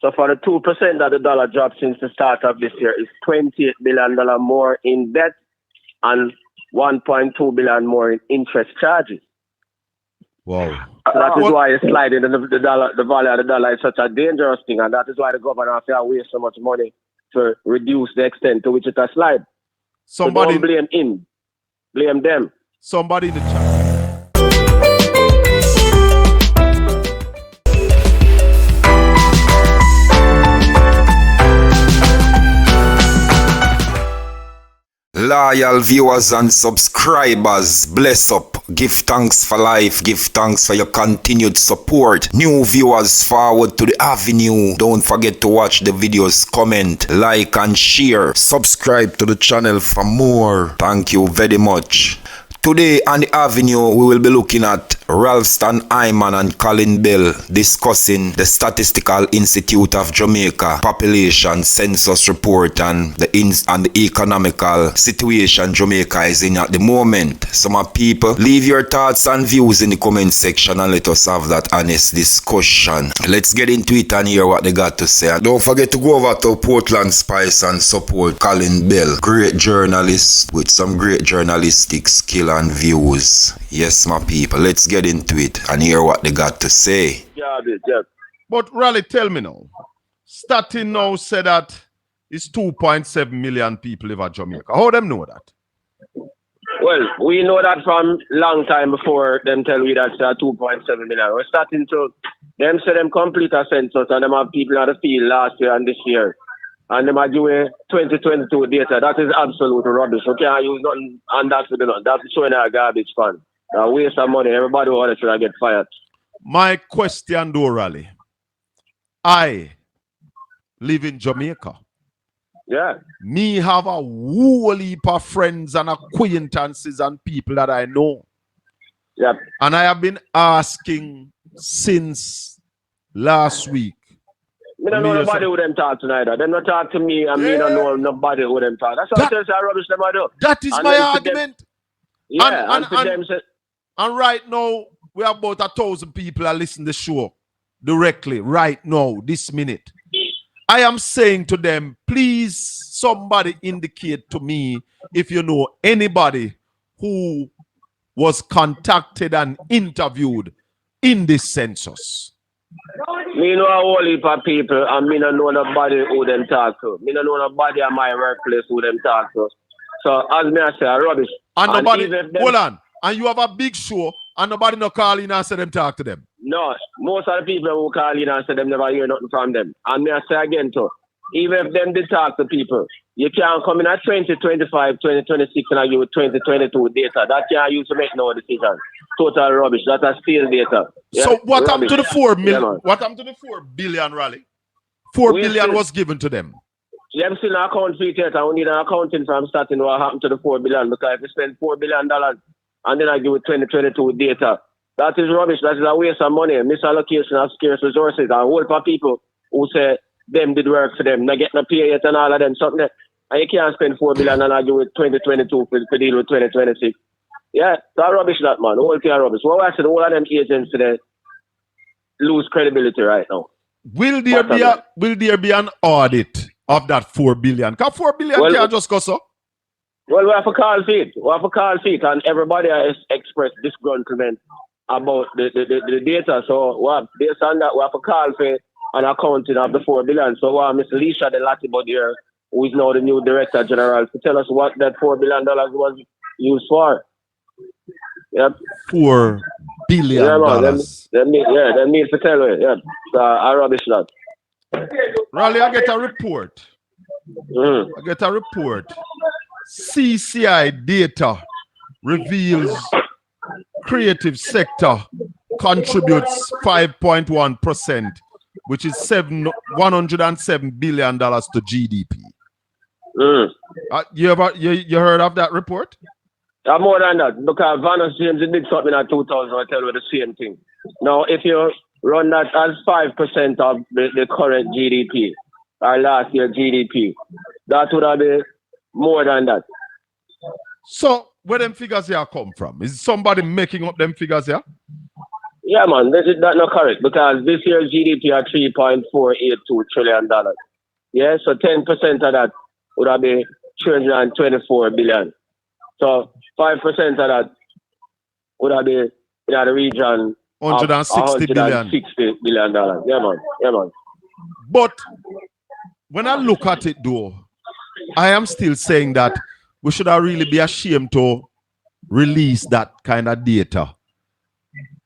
So for the 2% that the dollar dropped since the start of this year is $28 billion more in debt and $1.2 billion more in interest charges. Wow. So that is why it's sliding the value of the dollar is such a dangerous thing, and that is why the government has to waste so much money to reduce the extent to which it has slide. Somebody, so don't blame him, blame them. Somebody in the chat. Loyal viewers and subscribers, bless up. Give thanks for life. Give thanks for your continued support. New viewers, forward to the AVI-NUE. Don't forget to watch the videos, comment, like and share. Subscribe to the channel for more. Thank you very much. Today on the AVI-NUE, we will be looking at Ralston Hyman and Colin Bell discussing the Statistical Institute of Jamaica population census report and the economical situation Jamaica is in at the moment. Some people, leave your thoughts and views in the comment section and let us have that honest discussion. Let's get into it and hear what they got to say. And don't forget to go over to Portland Spice and support Colin Bell, great journalist with some great journalistic skill and views. Yes, my people, let's get into it and hear what they got to say. Yeah. But Raleigh, tell me now, STATIN now said that it's 2.7 million people live at Jamaica. How them know that? Well, we know that from long time before them tell we that it's 2.7 million. We're starting to, them say them complete a census and them have people in the field last year and this year. And them are doing 2022 data. That is absolute rubbish. We can't use nothing and that's that's showing a garbage fund. Waste of money. Everybody who should get fired. My question though, Raleigh. I live in Jamaica. Yeah. Me have a whole heap of friends and acquaintances and people that I know. Yep. And I have been asking since last week. Me don't know nobody who them talk tonight. Them not talk to me and me don't know nobody who them talk. That's what I'm saying, rubbish them I do. That is my argument. Yeah, and right now, we have about 1,000 people that listen to the show directly right now, this minute. I am saying to them, please, somebody indicate to me if you know anybody who was contacted and interviewed in this census. Me know a whole heap of people and me don't know nobody who them talk to. Me don't know nobody at my workplace who them talk to. So as me I say, rubbish. And nobody, hold on, and you have a big show and nobody no call in and say them talk to them. No, most of the people who call in and say them never hear nothing from them. And me I say again too, even if them did talk to people, you can't come in at 2025, 2026 and argue with 2022 data. That can't use to make no decision. Total rubbish. That's a steal data. Yeah? So what happened to the 4 million? Yeah, what happened to the 4 billion, Raleigh? 4 billion was given to them. Them still an account fee theater. We need an accounting from starting what happened to the 4 billion, because if you spend $4 billion and then I give it 2022 data, that is rubbish. That is a waste of money, misallocation of scarce resources. A whole lot of people who say them did work for them, not getting a pay yet and all of them, something that, and you can't spend $4 billion and argue with 2022 to deal with 2026. Yeah, that's rubbish, that man. Whole thing rubbish. Well, I said all of them agents today lose credibility right now. Will there be an audit of that 4 billion? Because 4 billion can't just go so. Well, we have to call feet. And everybody has expressed disgruntlement about the data. So based on that, we have to call for an accounting of the 4 billion. So Mr. Lisha the Latibod here, who is now the new Director General, to tell us what that $4 billion was used for. Yep. $4 billion. Them need to tell me. Yeah. So I rubbish that. Raleigh, I get a report. CCI data reveals creative sector contributes 5.1%, which is $107 billion to GDP. You heard of that report? More than that, because Vanus James did something in 2000, I tell you the same thing. Now, if you run that as 5% of the current GDP, or last year GDP, that would have been more than that. So, where them figures here come from? Is somebody making up them figures here? Yeah, man, that's not correct because this year's GDP are $3.482 trillion. Yeah, so 10% of that would have been 324 billion. So 5% of that would have been in the region of $160 billion. $160 billion. Yeah, man. Yeah, man. But when I look at it, though, I am still saying that we should have really be ashamed to release that kind of data.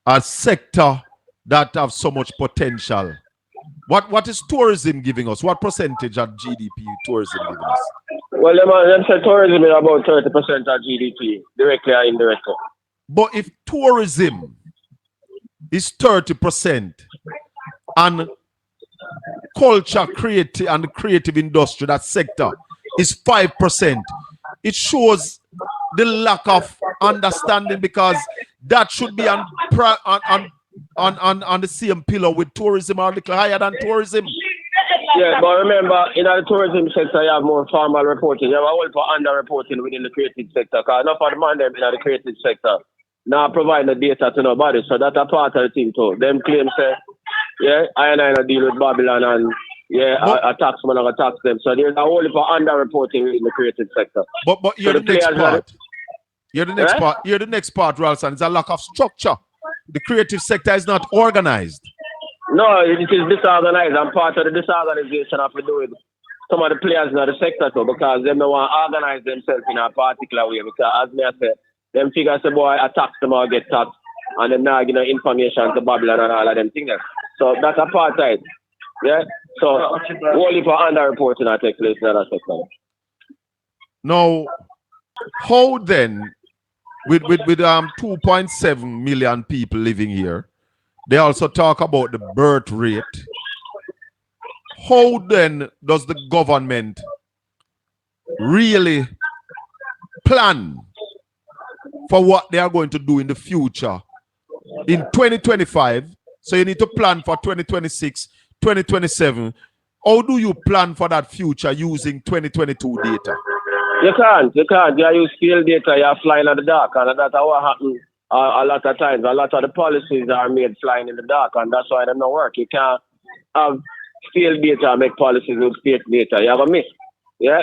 A sector that have so much potential. What is tourism giving us? What percentage of GDP tourism giving us? Well, them say tourism is about 30% of GDP, directly or indirectly. But if tourism is 30% and culture, creative and the creative industry, that sector is 5%, it shows the lack of understanding because that should be on the same pillar with tourism or a little higher than tourism. Yeah, but remember, in the tourism sector, you have more formal reporting. You have a whole for under-reporting within the creative sector because enough of the man them in the creative sector now provide the data to nobody. So that's a part of the thing too. Them claim say, yeah, I not deal with Babylon and a taxman and tax them. So there's a whole for under-reporting in the creative sector. But you're so the next part. You're the next part. You're the next part, Ralston. It's a lack of structure. The creative sector is not organized. No, it is disorganized, and part of the disorganization have to do with some of the players in the sector too, because they don't want to organize themselves in a particular way. Because as me I say, them figures say boy attack them or get taxed, and then now give information to Babylon and all of them things. So that's a part of it. Yeah. So only for under-reporting that takes place in that sector. Now, how then, with 2.7 million people living here, they also talk about the birth rate. How then does the government really plan for what they are going to do in the future in 2025? So you need to plan for 2026, 2027. How do you plan for that future using 2022 data? You can't. You use field data, you're flying in the dark, and that's what happens. A lot of times, a lot of the policies are made flying in the dark, and that's why they don't work. You can't have field data and make policies with state data. You have a miss. Yeah?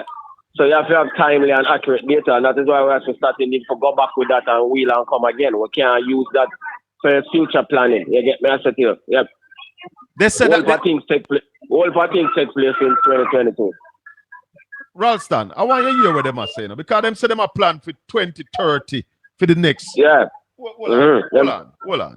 So you have to have timely and accurate data, and that is why we have to start to go back with that and wheel and come again. We can't use that for future planning. You get me? I said here. Yep. They said all things take place in 2022. Ralston, I want you to hear what them are saying, because them say them are planned for 2030 for the next. Yeah. Hold on.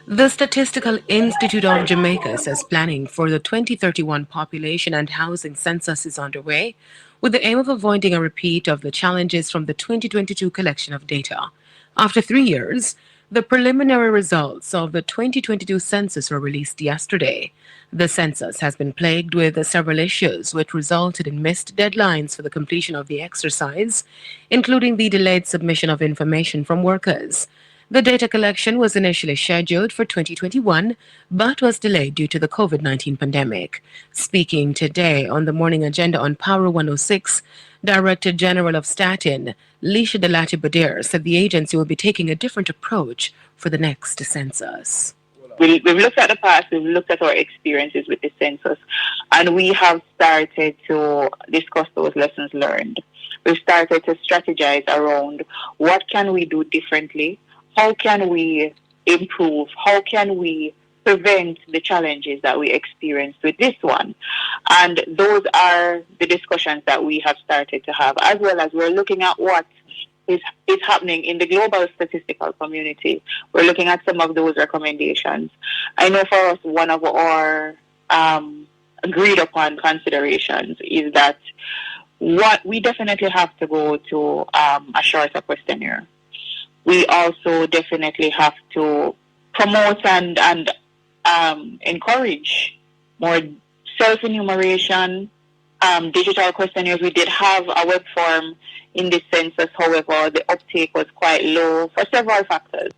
The Statistical Institute of Jamaica says planning for the 2031 population and housing census is underway, with the aim of avoiding a repeat of the challenges from the 2022 collection of data. After 3 years, the preliminary results of the 2022 census were released yesterday. The census has been plagued with several issues, which resulted in missed deadlines for the completion of the exercise, including the delayed submission of information from workers. The data collection was initially scheduled for 2021, but was delayed due to the COVID-19 pandemic. Speaking today on the morning agenda on Power 106, Director General of STATIN, Lisha Delati-Badir, said the agency will be taking a different approach for the next census. We've looked at the past, we've looked at our experiences with the census, and we have started to discuss those lessons learned. We've started to strategize around what can we do differently, how can we improve, how can we prevent the challenges that we experienced with this one. And those are the discussions that we have started to have, as well as we're looking at what is happening in the global statistical community. We're looking at some of those recommendations. I know for us, one of our agreed upon considerations is that what we definitely have to go to a shorter questionnaire. We also definitely have to promote and encourage more self-enumeration, digital questionnaires. We did have a web form in the census, however, the uptake was quite low for several factors.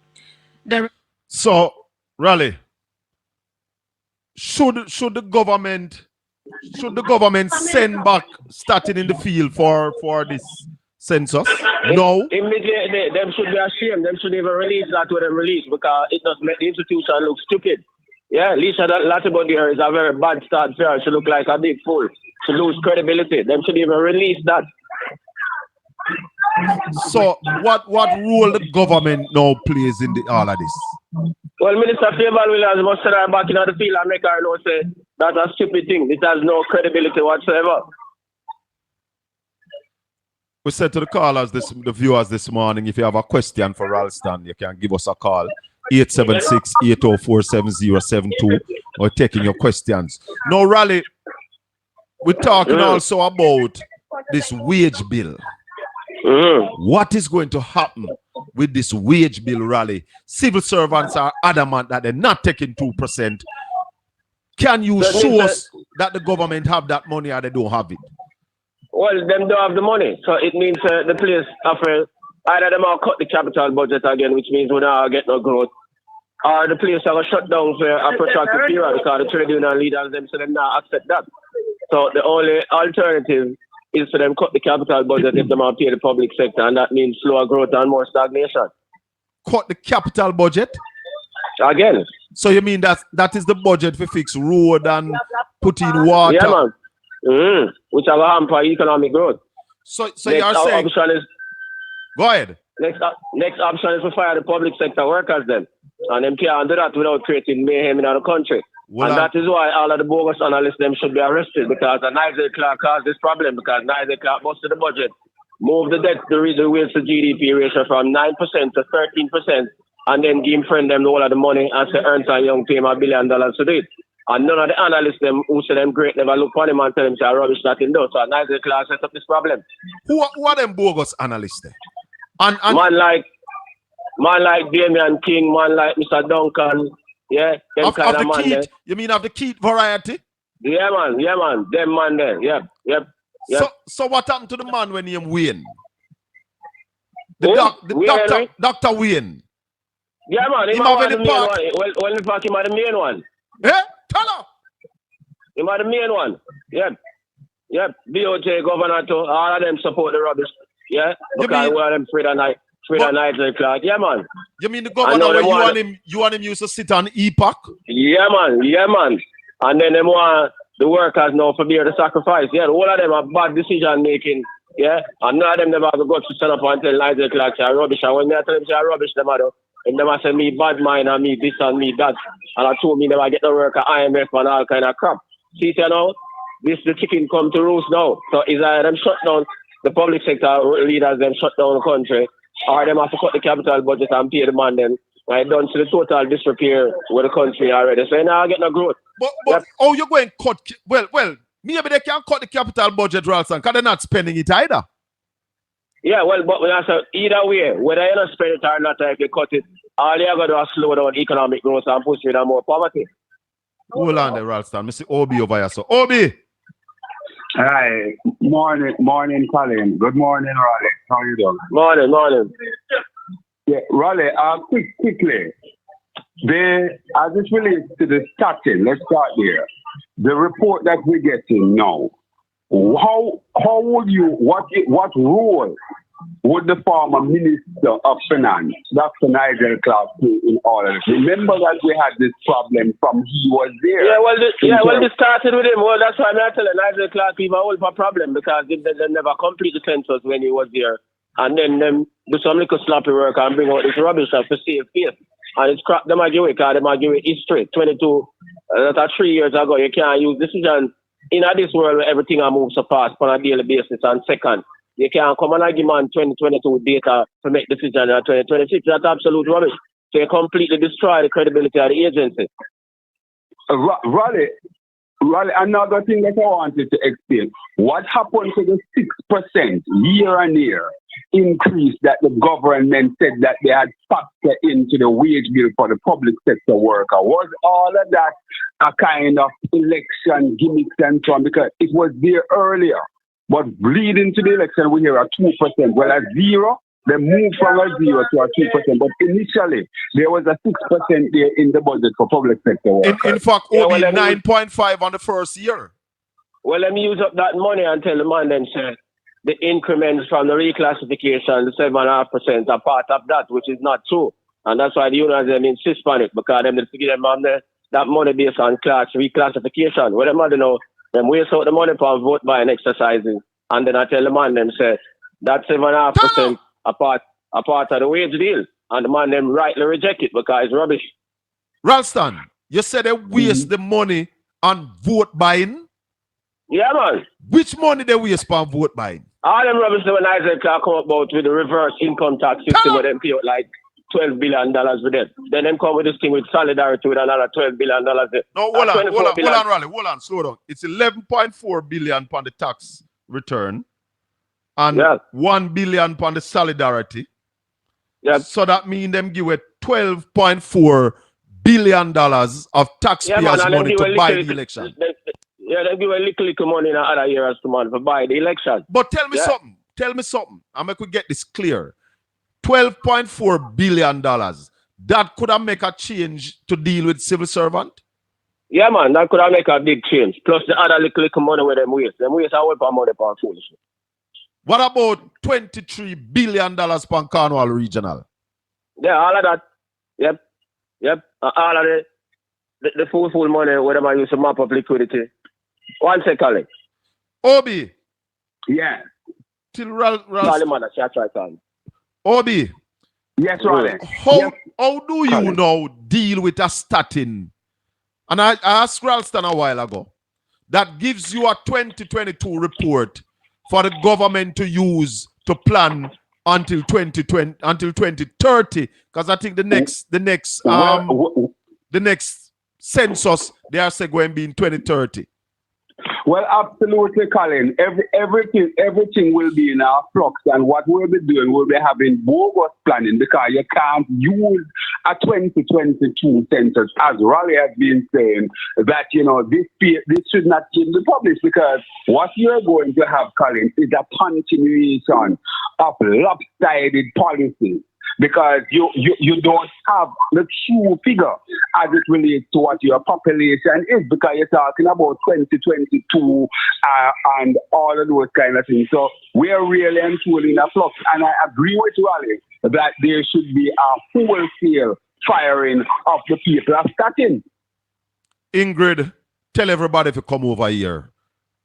So, Raleigh, should the government send back STATIN in the field for this census? No. Immediately, them should be ashamed. Them should even release that with them release because it does make the institution look stupid. Yeah, Lisa Latibodier is a very bad start for her. She look like a big fool. She lose credibility. Them should even release that. So what role the government now plays in all of this? Well, Minister FayvalWilliams must send her back in the field and make her know say that's a stupid thing. It has no credibility whatsoever. We said to the callers, the viewers this morning, if you have a question for Ralston, you can give us a call. 876-804-7072. We're taking your questions. Now, Raleigh, we're talking also about this wage bill. What is going to happen with this wage bill, Raleigh? Civil servants are adamant that they're not taking 2%. Can you show us that the government have that money or they don't have it? Well, them don't have the money. So it means the place after either them will cut the capital budget again, which means we don't get no growth. Or the place are shut down for a protracted period because the trade union leaders them so them not accept that. So the only alternative is for them cut the capital budget if they want to pay the public sector, and that means slower growth and more stagnation. Cut the capital budget? Again. So you mean that is the budget for fix road and put in water? Yeah, man. Which are hamper economic growth. So you're saying... Go ahead. Next option is to fire the public sector workers then. And them can't do that without creating mayhem in the country. Well, and that is why all of the bogus analysts them should be arrested because Nigel Clark caused this problem because Nigel Clark busted the budget, moved the debt to the wage to GDP ratio from 9% to 13%, and then give friend them all of the money and say Ernst & Young pay $1 billion to do it. And none of the analysts them who say them great never look for them and tell them say rubbish that in does. So Nigel Clark set up this problem. Who are them bogus analysts there? And man like Damian King, man like Mr. Duncan, yeah, them kind of man there. You mean of the Keith variety? Yeah, man, them man there, yep. So what happened to the man when he win? Dr. Wayne. Yeah, man, he might the main one. Well, in fact, he might the main one. Yeah, tell her. He might the main one. Yep. BOJ, governor too, all of them support the rubbish. Yeah, because we are them Frida Nigel Clark. Yeah, man. You mean the governor when you want him used to sit on EPOC? Yeah, man. And then them want the workers now for bear the sacrifice. Yeah, all of them are bad decision making. Yeah, and none of them never have to go to stand up and tell Nigel Clark say rubbish. And when they tell them say rubbish, them are and them say me bad mind and me this and me that. And I told me never get no work at IMF and all kind of crap. See now, the chicken come to roost now. So is them shut down the public sector leaders, them shut down the country, or them have to cut the capital budget and pay the man them. Right, done to the total disrepair with the country already. So now I get no growth. But oh, you're going to cut, well, maybe they can't cut the capital budget, Ralston, because they're not spending it either. Yeah, well, but when I say either way, whether you don't spend it or not, if you cut it, all you got to do is slow down economic growth and push it on more poverty. Hold on there, Ralston. Mr. Obi over here. So, Obi. Hi. Morning, Colin. Good morning, Raleigh. How are you doing? Morning. Yeah, Raleigh, quickly. As it relates to the STATIN, let's start there. The report that we're getting now, how would you, what role would the former Minister of Finance, Dr. Nigel Clark, play in all of this? Remember that we had this problem from he was there. This started with him. Well, that's why I'm telling Nigel Clark he was a problem because they never complete the census when he was there. And then them do some little sloppy work and bring out this rubbish stuff to save face. And it's crap, they might give it because they might give it history. 3 years ago, you can't use decision in this world where everything moves so fast on a daily basis. And second, you can't come and give man 2022 data to make decisions in 2026. That's absolute rubbish. So you completely destroy the credibility of the agency. Raleigh, another thing that I wanted to explain. What happened to the 6% year-on-year increase that the government said that they had factored into the wage bill for the public sector worker? Was all of that a kind of election gimmicks and so on? Because it was there earlier. But leading to the election, we hear a 2%. Well, at zero, they moved from a 0 to a 2%. But initially, there was a 6% there in the budget for public sector workers. In fact, only 9.5 on the first year. Well, let me use up that money and tell the man then, say, the increments from the reclassification, the 7.5% are part of that, which is not true. And that's why the unions them insist on it, because them give them that money based on class reclassification. What them do know, them waste out the money for vote buying exercises. And then I tell the man them say that 7.5% are part of the wage deal. And the man them rightly reject it because it's rubbish. Ralston, you said they waste the money on vote buying? Yeah, man. Which money they waste on vote buying? All them rubbish when Isaac come about with the reverse income tax system where them pay out like $12 billion with it. Then them come with this thing with solidarity with another $12 billion. No, hold on, Raleigh. Hold on, slow down. It's 11.4 billion on the tax return and 1 billion on the solidarity. Yeah. So that means them give it $12.4 billion of taxpayers' money to buy the election. They give a little money in other years to man for buy the election. But tell me something. Tell me something. I'm going to get this clear. $12.4 billion. That could have make a change to deal with civil servant? Yeah, man. That could have make a big change. Plus the other little money with them waste. Them waste away for money for foolishness. What about $23 billion for Cornwall Regional? Yeah, all of that. Yep. All of the full money, whatever I use to map up liquidity. One second, Colin. Obi. Yeah. Till Obi. Yes, Ronnie. How do you now deal with a statin? And I asked Ralston a while ago. That gives you a 2022 report for the government to use to plan until 2030. Because I think the next census they are saying going to be in 2030. Well, absolutely, Colin. Everything will be in our flux, and what we'll be doing, we'll be having bogus planning because you can't use a 2022 census, as Raleigh has been saying, that this should not be published because what you're going to have, Colin, is a continuation of lopsided policies. Because you don't have the true figure as it relates to what your population is, because you're talking about 2022 and all of those kind of things. So we're really and truly in a flux. And I agree with Raleigh that there should be a wholesale firing of the people of STATIN. Ingrid, tell everybody to come over here.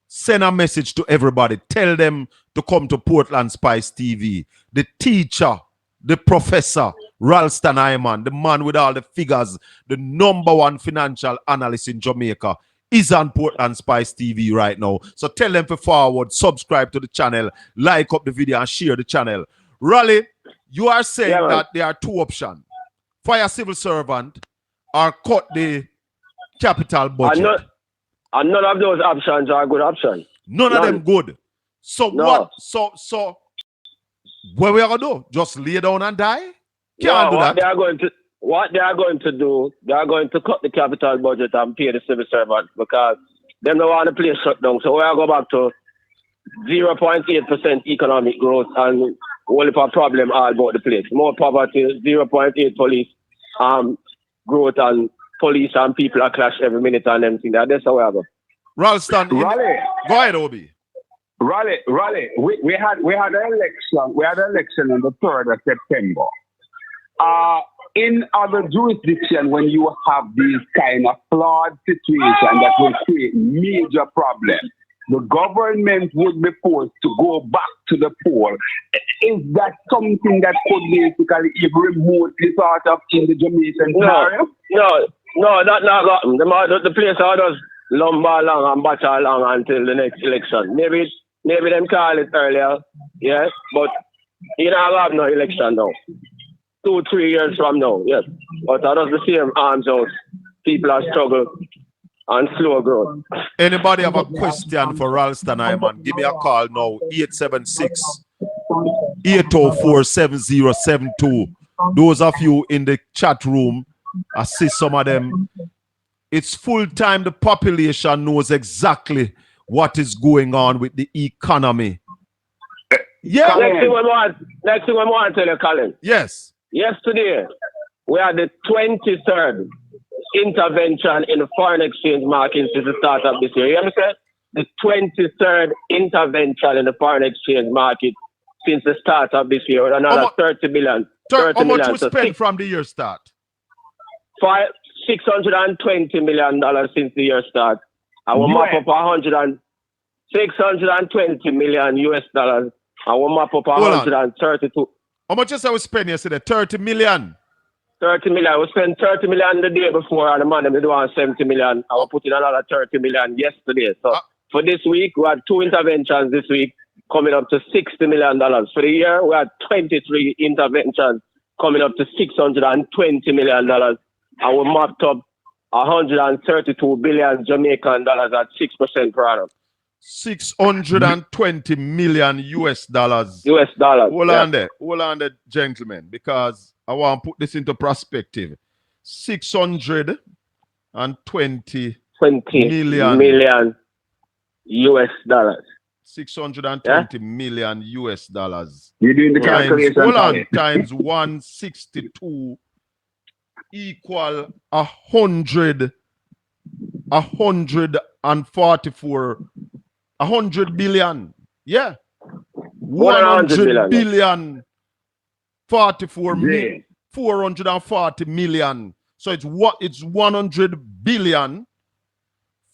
Send a message to everybody. Tell them to come to Portland Spice TV. The teacher, the professor, Ralston Hyman, the man with all the figures, the #1 financial analyst in Jamaica, is on Portland Spice TV right now. So tell them to forward, subscribe to the channel, like up the video and share the channel. Raleigh, you are saying that there are two options. Fire civil servant or cut the capital budget. And none of those options are good options. None of them good. So what? So what we are gonna do? Just lay down and die? Can't do that. What they are going to do, they are going to cut the capital budget and pay the civil servants because they don't want the place shut down. So we are go back to 0.8% economic growth and only for problem all about the place. More poverty, 0.8 police growth, and police and people are clash every minute and everything. That's how we are go. Ralston, go ahead, Obi. Raleigh, we had an election. We had an election on the 3rd of September. In other jurisdictions, when you have these kind of flawed situations that will create major problems, the government would be forced to go back to the poll. Is that something that could basically even remotely sort of in the Jamaican scenario? No, that's not gotten. The place are just lumber long and batch long until the next election. Maybe them call it earlier, yes, but you don't have no election now. 2-3 years from now, yes. But that is the same arms out. People are struggling and slow growth. Anybody have a question for Ralston Hyman? Give me a call now, 876-804-7072. Those of you in the chat room, I see some of them. It's full time the population knows exactly what is going on with the economy. Yeah. Next thing I want to tell you, Colin. Yes. Yesterday, we had the 23rd intervention in the foreign exchange market since the start of this year. You understand? the 23rd intervention in the foreign exchange market since the start of this year. Another 30 billion. How much we spent from the year start? $620 million since the year start. I will map up $620 million US dollars. I will map up 132. How much you say we spend yesterday? 30 million. 30 million. We spent 30 million the day before, and the man we do on 70 million. I will put in another 30 million yesterday. So for this week, we had 2 interventions this week, coming up to $60 million. For the year, we had 23 interventions, coming up to $620 million. And we mapped up 132 billion Jamaican dollars at 6% per annum. 620 million US dollars. Hold on there, gentlemen, because I want to put this into perspective. 620 million US dollars. 620 million US dollars. You're doing the calculation. Hold on, times 162 equal 100 billion. Yeah. 100 billion 44 million 440 million. So it's 100 billion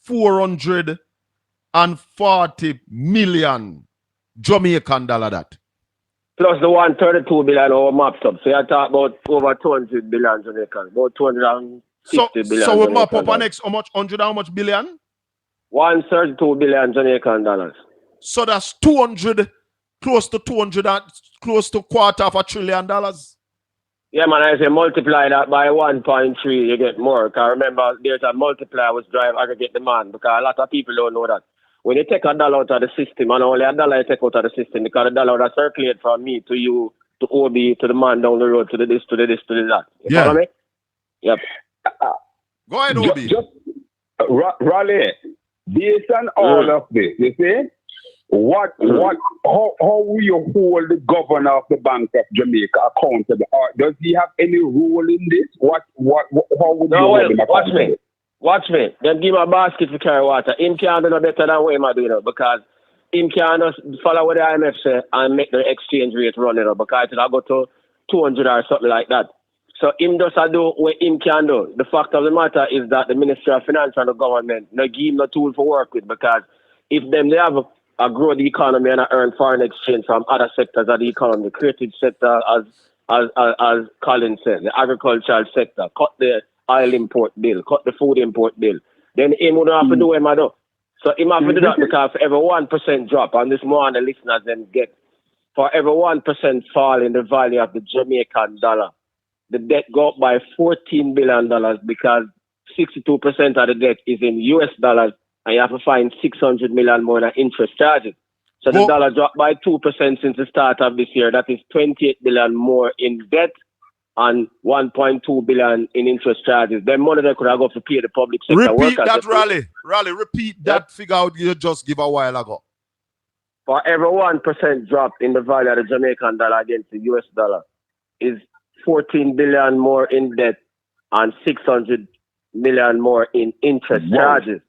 440 million Jamaican dollar that. Plus the 132 billion over mapped up. So you talk about over 200 billion Jamaican. About 250 billion. So we map up our next how much? 100 how much billion? 132 billion Jamaican dollars. So that's 200, close to 200, close to $250 billion. Yeah, man, I say multiply that by 1.3, you get more. Because remember, there's a multiplier which drive aggregate demand. Because a lot of people don't know that. When you take a dollar out of the system, and only a dollar you take out of the system, because the dollar that circulate from me to you, to OB, to the man down the road, to the this, to the this, to the that. You follow me? Yep. Go ahead, OB. Raleigh, based on all of this, you see, how will you hold the governor of the Bank of Jamaica accountable? Or does he have any role in this? How would you hold him accountable? Watch me. Then give him a basket to carry water. Him can't do no better than what him do, because him can't just follow what the IMF say and make the exchange rate run, because it'll go to 200 or something like that. So him just do what him can do. The fact of the matter is that the Ministry of Finance and the government no give him no tool for work with, because if they have a grow the economy and earn foreign exchange from other sectors of the economy, the creative sector, as Colin said, the agricultural sector, cut the oil import bill, cut the food import bill, then him would have to do what him do. So him have to do that, because for every 1% drop, and this more on the listeners then get, for every 1% fall in the value of the Jamaican dollar, the debt go up by $14 billion, because 62% of the debt is in US dollars, and you have to find 600 million more in interest charges. So the dollar dropped by 2% since the start of this year. That is 28 billion more in debt and 1.2 billion in interest charges. Then money they could have got to pay the public sector workers. Repeat that, Raleigh. Repeat that figure out you just give a while ago. For every 1% drop in the value of the Jamaican dollar against the US dollar is 14 billion more in debt and 600 million more in interest charges.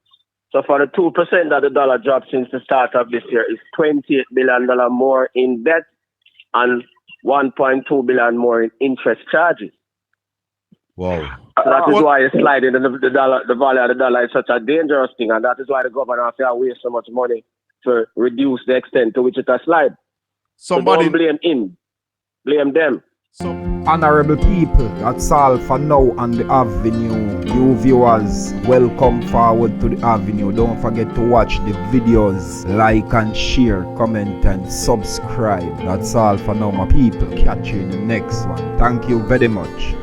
So for the 2% that the dollar dropped since the start of this year is $28 billion more in debt and 1.2 billion more in interest charges. Wow. So that is why it's sliding the dollar, the value of the dollar is such a dangerous thing, and that is why the governor has to waste so much money to reduce the extent to which it has slide. Somebody so don't blame him, blame them. Honorable people, that's all for now on the Avenue. You viewers, welcome forward to the Avenue. Don't forget to watch the videos, like and share, comment and subscribe. That's all for now, my people. Catch you in the next one. Thank you very much.